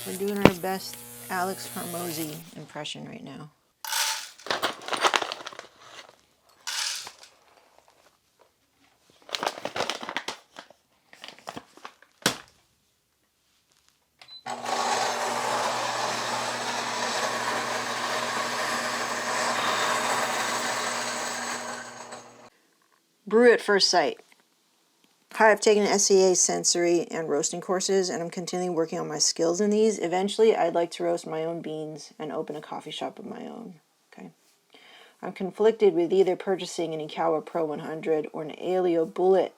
We're doing our best Alex Hormozy impression right now. Brew at first sight. Hi, I've taken SCA sensory and roasting courses, and I'm continuing working on my skills in these. Eventually, I'd like to roast my own beans and open a coffee shop of my own. Okay. I'm conflicted with either purchasing an Ikawa Pro 100 or an Allio Bullet.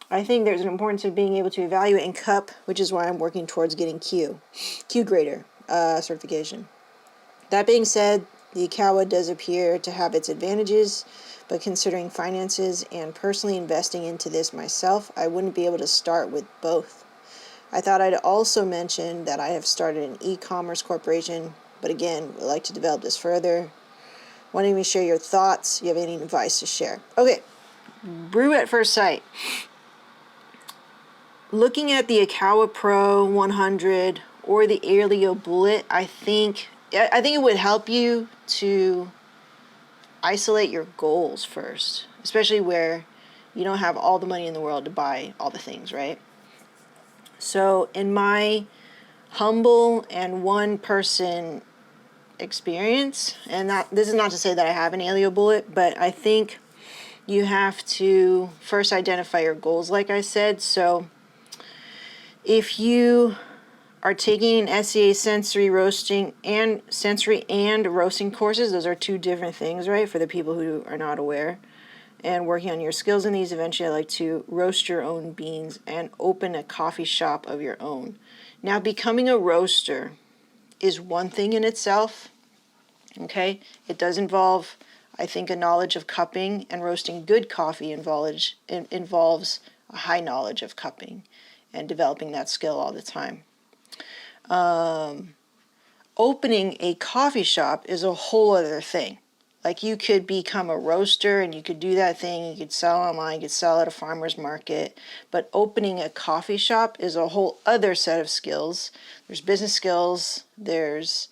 I think there's an importance of being able to evaluate and cup, which is why I'm working towards getting Q grader certification. That being said, the Ikawa does appear to have its advantages, but considering finances and personally investing into this myself, I wouldn't be able to start with both. I thought I'd also mention that I have started an e-commerce corporation, but again, would like to develop this further. Wanting me to share your thoughts, you have any advice to share? Okay, brew at first sight. Looking at the Ikawa Pro 100 or the Allio Bullet, I think it would help you to isolate your goals first, especially where you don't have all the money in the world to buy all the things, right? So in my humble and one-person experience, and this is not to say that I have an Allio Bullet, but I think you have to first identify your goals, like I said. So if you are taking an SCA sensory and roasting courses, those are two different things, right? For the people who are not aware, and working on your skills in these, eventually I'd like to roast your own beans and open a coffee shop of your own. Now, becoming a roaster is one thing in itself, okay? It does involve, I think, a knowledge of cupping, and roasting good coffee involves a high knowledge of cupping and developing that skill all the time. Opening a coffee shop is a whole other thing. Like, you could become a roaster and you could do that thing, you could sell online, you could sell at a farmer's market, but opening a coffee shop is a whole other set of skills. There's business skills, there's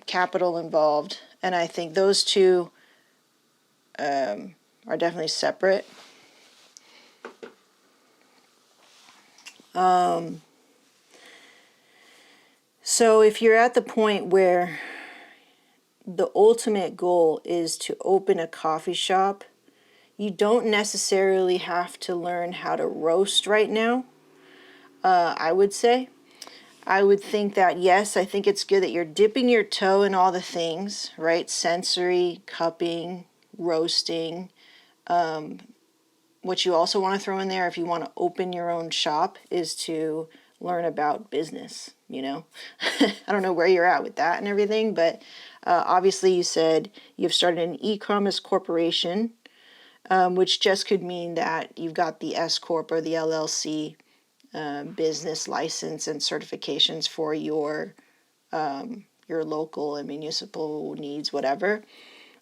capital involved, and I think those two are definitely separate. So if you're at the point where the ultimate goal is to open a coffee shop, you don't necessarily have to learn how to roast right now, I would say. I would think that, yes, I think it's good that you're dipping your toe in all the things, right? Sensory, cupping, roasting. What you also want to throw in there if you want to open your own shop is to learn about business, you know? I don't know where you're at with that and everything, but obviously you said you've started an e-commerce corporation, which just could mean that you've got the S Corp or the LLC business license and certifications for your local and municipal needs, whatever.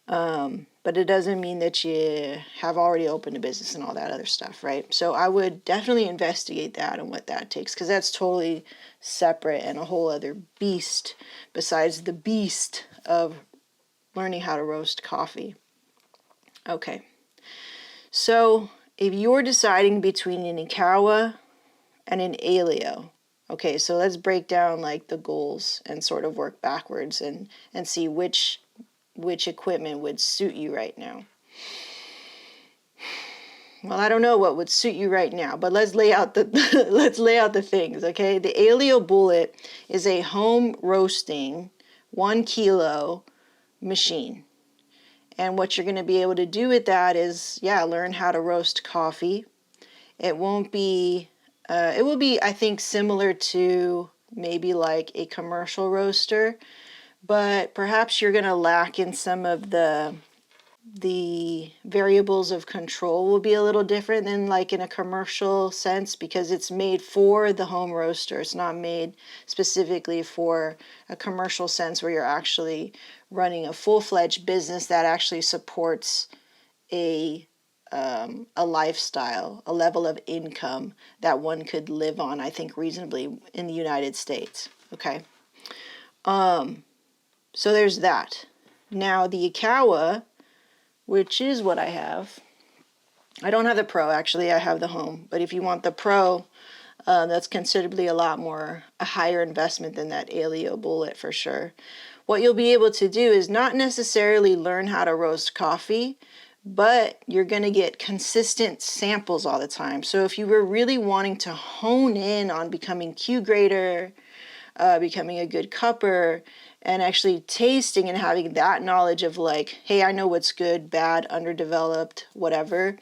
But it doesn't mean that you have already opened a business and all that other stuff, right? So I would definitely investigate that and what that takes, because that's totally separate and a whole other beast besides the beast of learning how to roast coffee. Okay. So if you're deciding between an Ikawa and an Allio, okay, so let's break down like the goals and sort of work backwards and see which equipment would suit you right now. Well, I don't know what would suit you right now, but let's lay out the things, okay? The Allio Bullet is a home roasting 1 kilo machine. And what you're going to be able to do with that is, learn how to roast coffee. It will be, I think, similar to maybe like a commercial roaster, but perhaps you're going to lack in some of the variables of control will be a little different than like in a commercial sense, because it's made for the home roaster. It's not made specifically for a commercial sense where you're actually running a full-fledged business that actually supports a a lifestyle, a level of income that one could live on, I think, reasonably in the United States. Okay. So there's that. Now the Ikawa, which is what I have. I don't have the Pro, actually. I have the Home. But if you want the Pro, that's considerably a higher investment than that Allio Bullet for sure. What you'll be able to do is not necessarily learn how to roast coffee, but you're going to get consistent samples all the time. So if you were really wanting to hone in on becoming Q grader, becoming a good cupper, and actually tasting and having that knowledge of like, hey, I know what's good, bad, underdeveloped, whatever.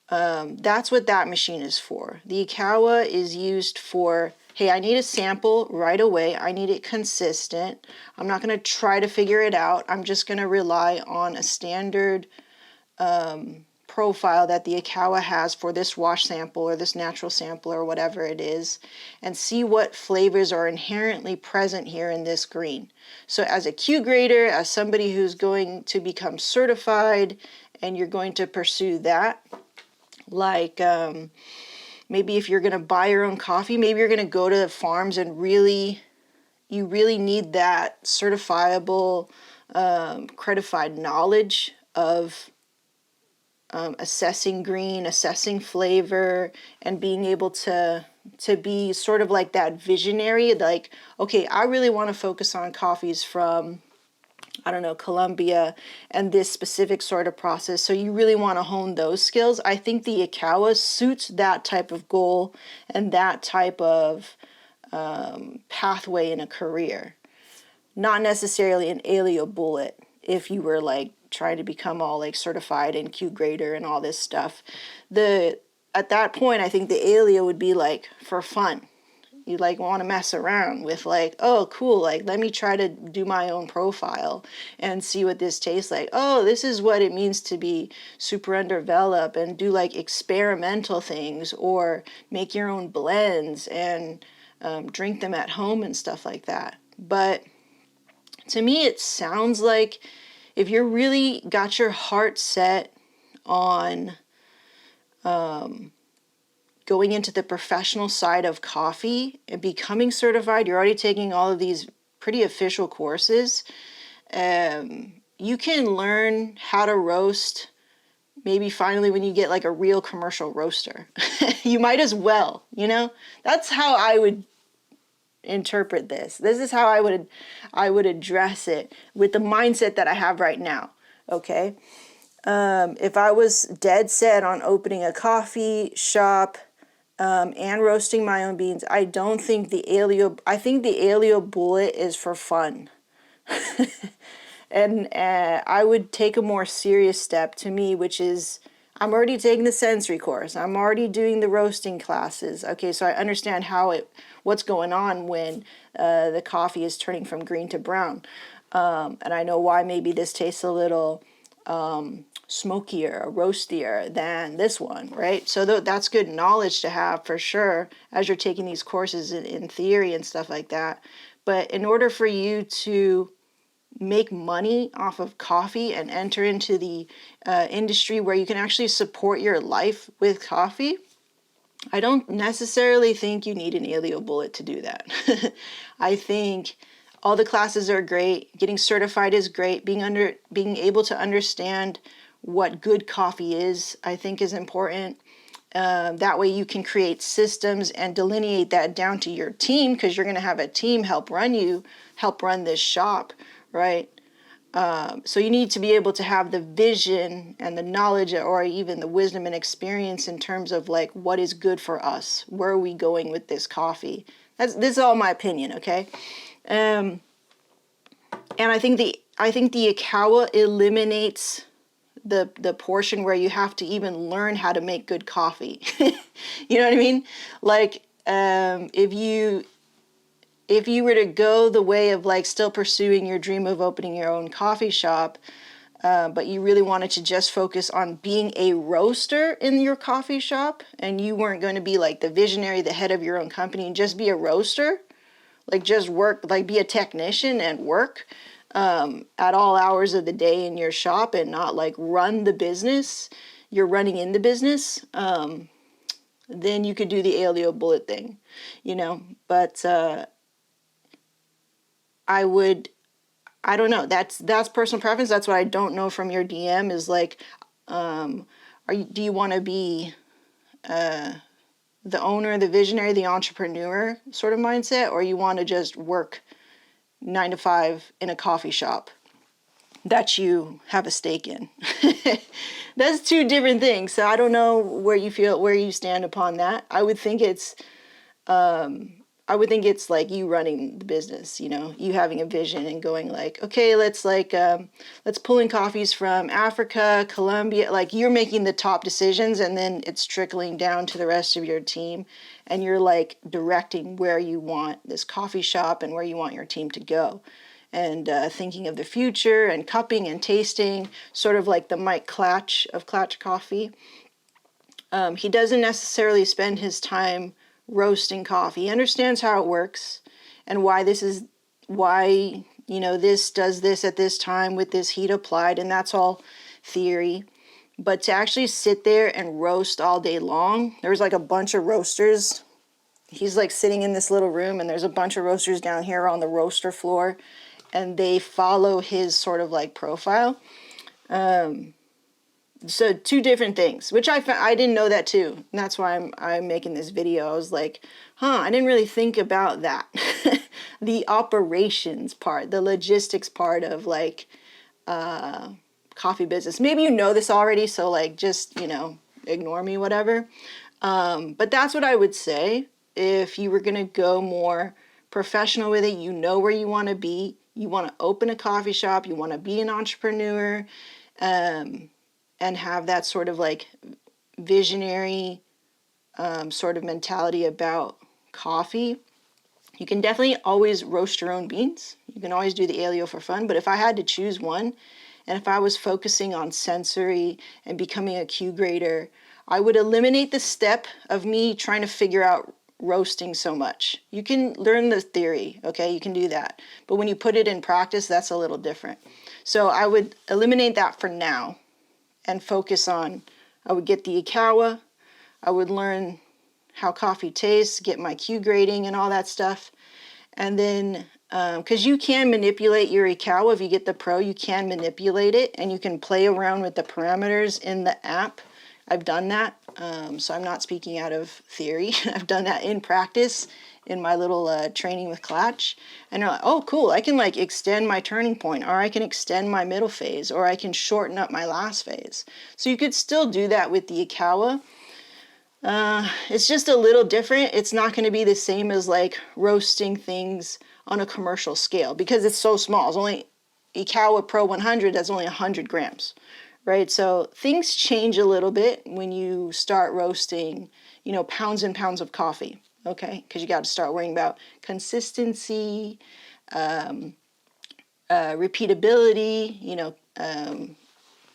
That's what that machine is for. The Ikawa is used for, hey, I need a sample right away. I need it consistent. I'm not going to try to figure it out. I'm just going to rely on a standard profile that the Ikawa has for this wash sample or this natural sample or whatever it is, and see what flavors are inherently present here in this green. So as a Q grader, as somebody who's going to become certified and you're going to pursue that, like maybe if you're going to buy your own coffee, maybe you're going to go to the farms and you really need that certifiable, credified knowledge of assessing green, assessing flavor, and being able to be sort of like that visionary, like, okay, I really want to focus on coffees from, I don't know, Colombia and this specific sort of process. So you really want to hone those skills. I think the Ikawa suits that type of goal and that type of pathway in a career. Not necessarily an Allio Bullet if you were like trying to become all like certified and Q grader and all this stuff. At that point, I think the Allio would be like for fun. You like want to mess around with like, oh cool, like let me try to do my own profile and see what this tastes like. Oh, this is what it means to be super underdeveloped, and do like experimental things or make your own blends and drink them at home and stuff like that. But to me, it sounds like if you're really got your heart set on going into the professional side of coffee and becoming certified, you're already taking all of these pretty official courses. You can learn how to roast maybe finally when you get like a real commercial roaster. You might as well, you know? That's how I would interpret this. This is how I would address it with the mindset that I have right now. Okay. If I was dead set on opening a coffee shop and roasting my own beans, I don't think I think the Allio Bullet is for fun. And I would take a more serious step to me, which is I'm already taking the sensory course. I'm already doing the roasting classes. Okay, so I understand what's going on when the coffee is turning from green to brown. And I know why maybe this tastes a little smokier, roastier than this one, right? So that's good knowledge to have for sure as you're taking these courses in theory and stuff like that. But in order for you to make money off of coffee and enter into the industry where you can actually support your life with coffee, I don't necessarily think you need an Allio Bullet to do that. I think all the classes are great. Getting certified is great. Being able to understand what good coffee is, I think, is important. That way you can create systems and delineate that down to your team, because you're going to have a team help run this shop, right? So you need to be able to have the vision and the knowledge, or even the wisdom and experience in terms of like what is good for us. Where are we going with this coffee? This is all my opinion, okay? And I think the Ikawa eliminates the portion where you have to even learn how to make good coffee. You know what I mean? Like if you were to go the way of like still pursuing your dream of opening your own coffee shop, but you really wanted to just focus on being a roaster in your coffee shop, and you weren't going to be like the visionary, the head of your own company, and just be a roaster, like just work, like be a technician and work at all hours of the day in your shop and not like run the business, you're running in the business, then you could do the Allio Bullet thing, you know. But I don't know. That's personal preference. That's what I don't know from your DM is like, do you want to be the owner, the visionary, the entrepreneur sort of mindset, or you want to just work 9 to 5 in a coffee shop that you have a stake in? That's two different things. So I don't know where you stand upon that. I would think it's like you running the business, you know, you having a vision and going like, okay, let's pull in coffees from Africa, Colombia, like you're making the top decisions and then it's trickling down to the rest of your team and you're like directing where you want this coffee shop and where you want your team to go. And thinking of the future and cupping and tasting, sort of like the Mike Klatch of Klatch Coffee. He doesn't necessarily spend his time roasting coffee. He understands how it works and why, you know, this does this at this time with this heat applied, and that's all theory. But to actually sit there and roast all day long, there's like a bunch of roasters. He's like sitting in this little room and there's a bunch of roasters down here on the roaster floor and they follow his sort of like profile. So two different things, which I didn't know that too. And that's why I'm making this video. I was like, I didn't really think about that. The operations part, the logistics part of like coffee business. Maybe you know this already, so like just, you know, ignore me, whatever. But that's what I would say. If you were gonna go more professional with it, you know where you want to be. You want to open a coffee shop. You want to be an entrepreneur. And have that sort of like visionary sort of mentality about coffee. You can definitely always roast your own beans. You can always do the Allio for fun. But if I had to choose one, and if I was focusing on sensory and becoming a Q grader, I would eliminate the step of me trying to figure out roasting so much. You can learn the theory, okay? You can do that. But when you put it in practice, that's a little different. So I would eliminate that for now and focus on, I would get the Ikawa, I would learn how coffee tastes, get my Q grading and all that stuff. And then, because you can manipulate your Ikawa, if you get the Pro, you can manipulate it and you can play around with the parameters in the app. I've done that, so I'm not speaking out of theory. I've done that in practice in my little training with Klatch. And you're like, oh, cool, I can like extend my turning point, or I can extend my middle phase, or I can shorten up my last phase. So you could still do that with the Ikawa. It's just a little different. It's not going to be the same as like roasting things on a commercial scale because it's so small. It's only Ikawa Pro 100, that's only 100 grams. Right, so things change a little bit when you start roasting, you know, pounds and pounds of coffee, okay? Because you got to start worrying about consistency, repeatability. You know,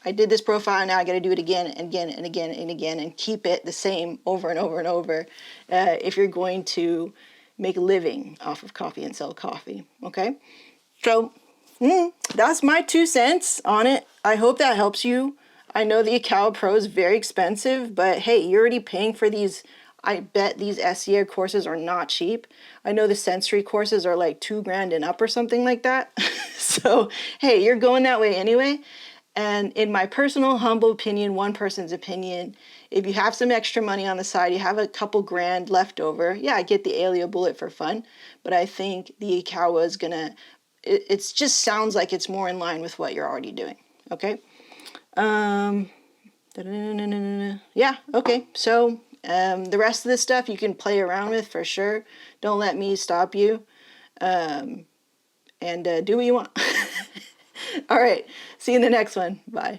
I did this profile, now I got to do it again and again and again and again, and keep it the same over and over and over. If you're going to make a living off of coffee and sell coffee, okay? So. That's my 2 cents on it. I hope that helps you. I know the Ikawa Pro is very expensive, but hey, you're already paying for these. I bet these SEO courses are not cheap. I know the sensory courses are like $2,000 and up or something like that. So, hey, you're going that way anyway. And in my personal humble opinion, one person's opinion, if you have some extra money on the side, you have a couple grand left over, yeah, I get the Allio Bullet for fun, but I think the Ikawa is gonna, it just sounds like it's more in line with what you're already doing, okay? Yeah, okay, so the rest of this stuff you can play around with for sure. Don't let me stop you, and do what you want. All right, see you in the next one. Bye.